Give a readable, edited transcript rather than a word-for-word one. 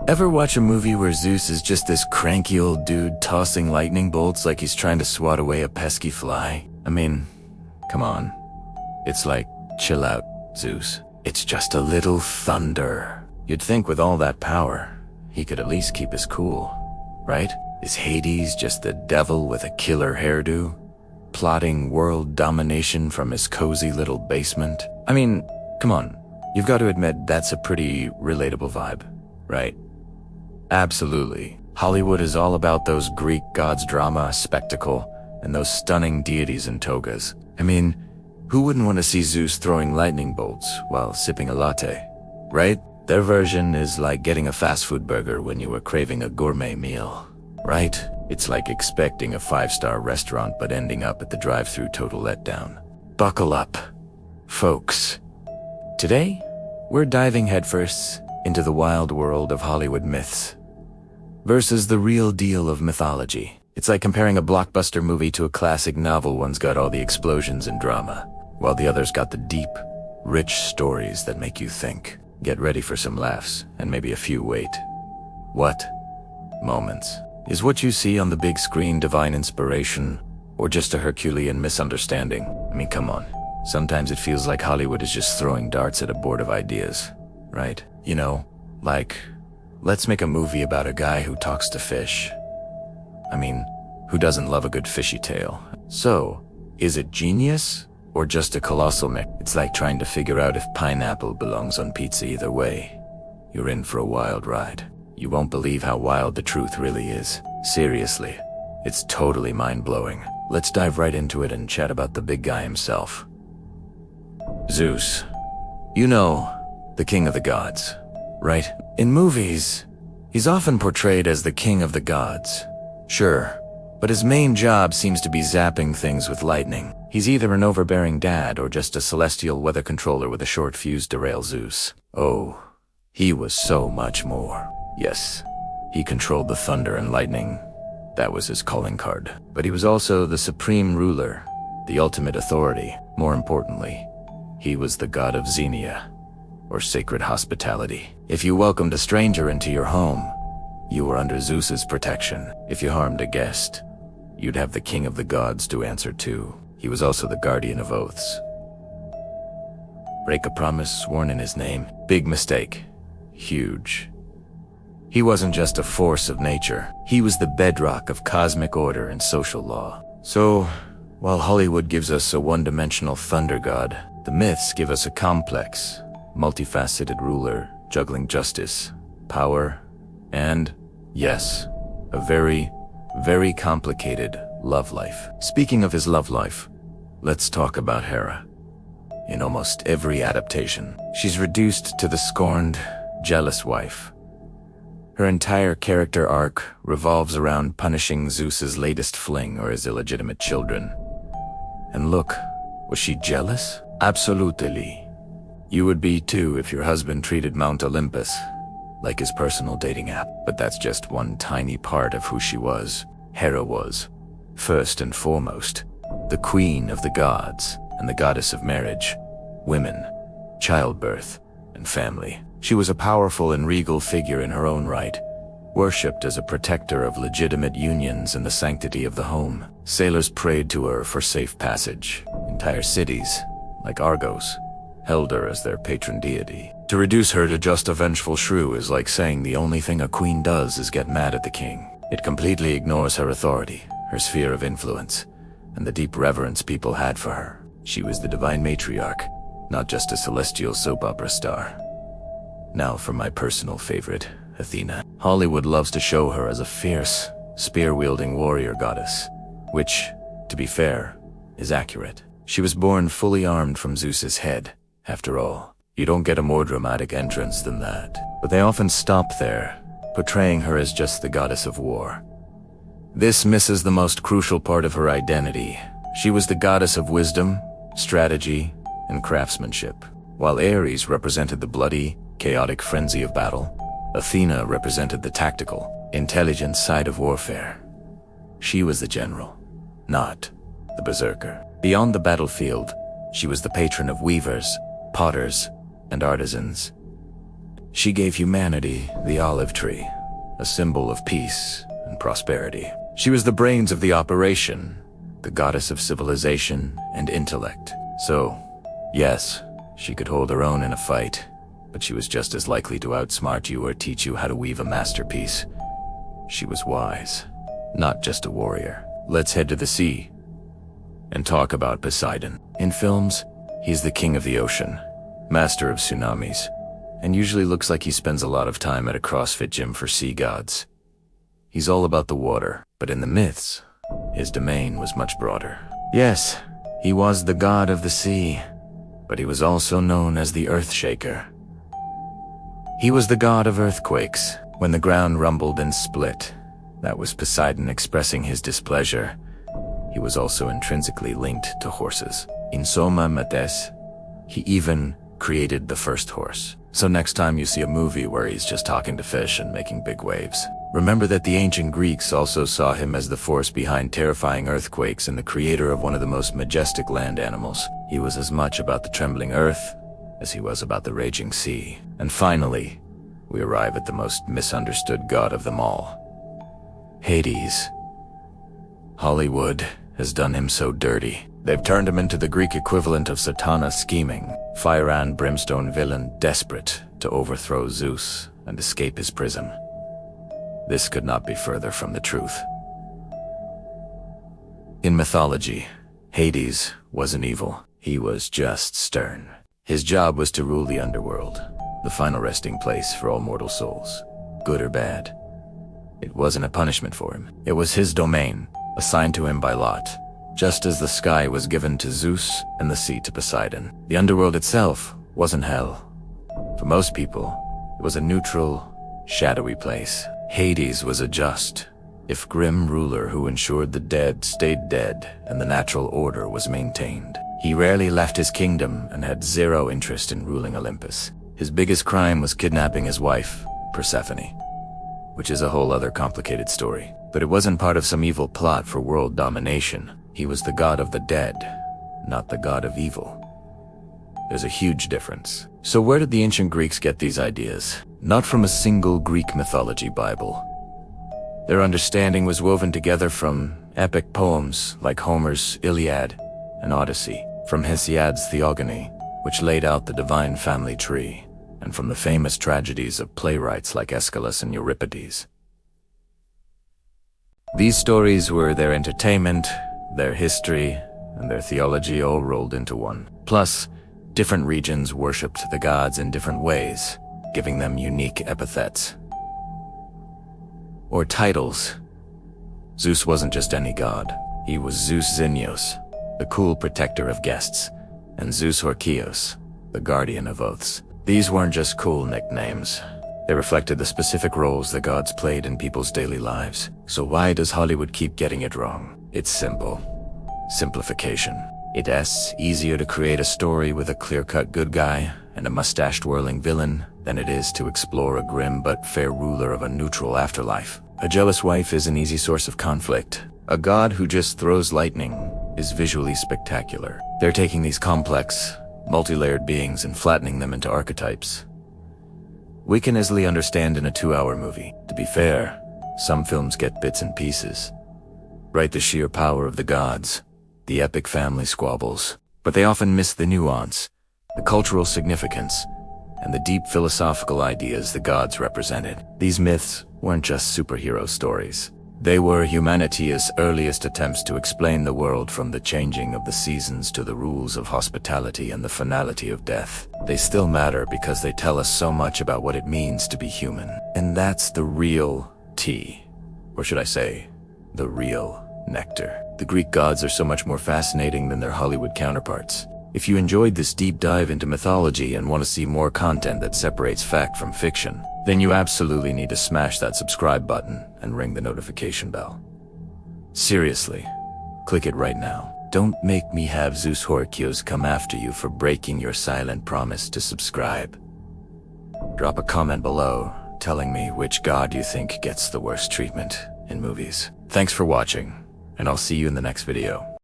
Ever watch a movie where Zeus is just this cranky old dude tossing lightning bolts like he's trying to swat away a pesky fly? I mean, come on. It's like, chill out, Zeus. It's just a little thunder. You'd think with all that power, he could at least keep his cool, right? Is Hades just the devil with a killer hairdo, plotting world domination from his cozy little basement? I mean, come on, you've got to admit that's a pretty relatable vibe, right? Absolutely. Hollywood is all about those Greek gods drama, spectacle, and those stunning deities in togas. I mean, who wouldn't want to see Zeus throwing lightning bolts while sipping a latte, right? Their version is like getting a fast food burger when you were craving a gourmet meal, right? It's like expecting a 5-star restaurant but ending up at the drive-thru total letdown. Buckle up, folks. Today, we're diving headfirst into the wild world of Hollywood myths versus the real deal of mythology. It's like comparing a blockbuster movie to a classic novel. One's got all the explosions and drama, while the other's got the deep, rich stories that make you think. Get ready for some laughs, and maybe a few what moments. Is what you see on the big screen divine inspiration, or just a Herculean misunderstanding? I mean, come on. Sometimes it feels like Hollywood is just throwing darts at a board of ideas, right? You know, like, let's make a movie about a guy who talks to fish. I mean, who doesn't love a good fishy tale? So, is it genius or just a colossal mix? It's like trying to figure out if pineapple belongs on pizza. Either way, you're in for a wild ride. You won't believe how wild the truth really is. Seriously, it's totally mind-blowing. Let's dive right into it and chat about the big guy himself. Zeus. You know, the king of the gods, right? In movies, he's often portrayed as the king of the gods. Sure, but his main job seems to be zapping things with lightning. He's either an overbearing dad or just a celestial weather controller with a short fuse to derail Zeus. Oh, he was so much more. Yes, he controlled the thunder and lightning. That was his calling card. But he was also the supreme ruler, the ultimate authority. More importantly, he was the god of Xenia, or sacred hospitality. If you welcomed a stranger into your home, you were under Zeus's protection. If you harmed a guest, you'd have the king of the gods to answer to. He was also the guardian of oaths. Break a promise sworn in his name. Big mistake. Huge. He wasn't just a force of nature. He was the bedrock of cosmic order and social law. So, while Hollywood gives us a one-dimensional thunder god, the myths give us a complex, multifaceted ruler juggling justice, power, and, yes, a very, very complicated love life. Speaking of his love life, let's talk about Hera. In almost every adaptation, she's reduced to the scorned, jealous wife. Her entire character arc revolves around punishing Zeus's latest fling or his illegitimate children. And look, was she jealous? Absolutely. You would be too if your husband treated Mount Olympus like his personal dating app. But that's just one tiny part of who she was. Hera was, first and foremost, the queen of the gods and the goddess of marriage, women, childbirth, and family. She was a powerful and regal figure in her own right, worshipped as a protector of legitimate unions and the sanctity of the home. Sailors prayed to her for safe passage. Entire cities, like Argos, held her as their patron deity. To reduce her to just a vengeful shrew is like saying the only thing a queen does is get mad at the king. It completely ignores her authority, her sphere of influence, and the deep reverence people had for her. She was the divine matriarch, not just a celestial soap opera star. Now for my personal favorite, Athena. Hollywood loves to show her as a fierce, spear-wielding warrior goddess, which, to be fair, is accurate. She was born fully armed from Zeus's head. After all, you don't get a more dramatic entrance than that. But they often stop there, portraying her as just the goddess of war. This misses the most crucial part of her identity. She was the goddess of wisdom, strategy, and craftsmanship. While Ares represented the bloody, chaotic frenzy of battle, Athena represented the tactical, intelligent side of warfare. She was the general, not the berserker. Beyond the battlefield, she was the patron of weavers, potters, and artisans. She gave humanity the olive tree, a symbol of peace and prosperity. She was the brains of the operation, the goddess of civilization and intellect. So, yes, she could hold her own in a fight, but she was just as likely to outsmart you or teach you how to weave a masterpiece. She was wise, not just a warrior. Let's head to the sea and talk about Poseidon. In films, he's the king of the ocean, master of tsunamis, and usually looks like he spends a lot of time at a CrossFit gym for sea gods. He's all about the water, but in the myths, his domain was much broader. Yes, he was the god of the sea, but he was also known as the Earthshaker. He was the god of earthquakes. When the ground rumbled and split, that was Poseidon expressing his displeasure. He was also intrinsically linked to horses. In Soma Mates, he even created the first horse. So next time you see a movie where he's just talking to fish and making big waves, remember that the ancient Greeks also saw him as the force behind terrifying earthquakes and the creator of one of the most majestic land animals. He was as much about the trembling earth as he was about the raging sea. And finally, we arrive at the most misunderstood god of them all, Hades. Hollywood has done him so dirty. They've turned him into the Greek equivalent of Satana, scheming, fire and brimstone villain desperate to overthrow Zeus and escape his prison. This could not be further from the truth. In mythology, Hades wasn't evil. He was just stern. His job was to rule the underworld, the final resting place for all mortal souls, good or bad. It wasn't a punishment for him. It was his domain, assigned to him by lot, just as the sky was given to Zeus and the sea to Poseidon. The underworld itself wasn't hell. For most people, it was a neutral, shadowy place. Hades was a just, if grim ruler who ensured the dead stayed dead and the natural order was maintained. He rarely left his kingdom and had zero interest in ruling Olympus. His biggest crime was kidnapping his wife, Persephone, which is a whole other complicated story. But it wasn't part of some evil plot for world domination. He was the god of the dead, not the god of evil. There's a huge difference. So where did the ancient Greeks get these ideas? Not from a single Greek mythology Bible. Their understanding was woven together from epic poems like Homer's Iliad and Odyssey, from Hesiod's Theogony, which laid out the divine family tree, and from the famous tragedies of playwrights like Aeschylus and Euripides. These stories were their entertainment, their history, and their theology all rolled into one. Plus, different regions worshipped the gods in different ways, giving them unique epithets or titles. Zeus wasn't just any god. He was Zeus Xenios, the cool protector of guests, and Zeus Horkios, the guardian of oaths. These weren't just cool nicknames. They reflected the specific roles the gods played in people's daily lives. So why does Hollywood keep getting it wrong? It's simple. Simplification. It's easier to create a story with a clear-cut good guy and a mustache-twirling villain than it is to explore a grim but fair ruler of a neutral afterlife. A jealous wife is an easy source of conflict. A god who just throws lightning is visually spectacular. They're taking these complex, multi-layered beings and flattening them into archetypes we can easily understand in a 2-hour movie. To be fair, some films get bits and pieces. Right, the sheer power of the gods, the epic family squabbles, but they often miss the nuance, the cultural significance, and the deep philosophical ideas the gods represented. These myths weren't just superhero stories. They were humanity's earliest attempts to explain the world, from the changing of the seasons to the rules of hospitality and the finality of death. They still matter because they tell us so much about what it means to be human. And that's the real tea. Or should I say, the real nectar. The Greek gods are so much more fascinating than their Hollywood counterparts. If you enjoyed this deep dive into mythology and want to see more content that separates fact from fiction, then you absolutely need to smash that subscribe button and ring the notification bell. Seriously, click it right now. Don't make me have Zeus Horkios come after you for breaking your silent promise to subscribe. Drop a comment below telling me which god you think gets the worst treatment in movies. Thanks for watching, and I'll see you in the next video.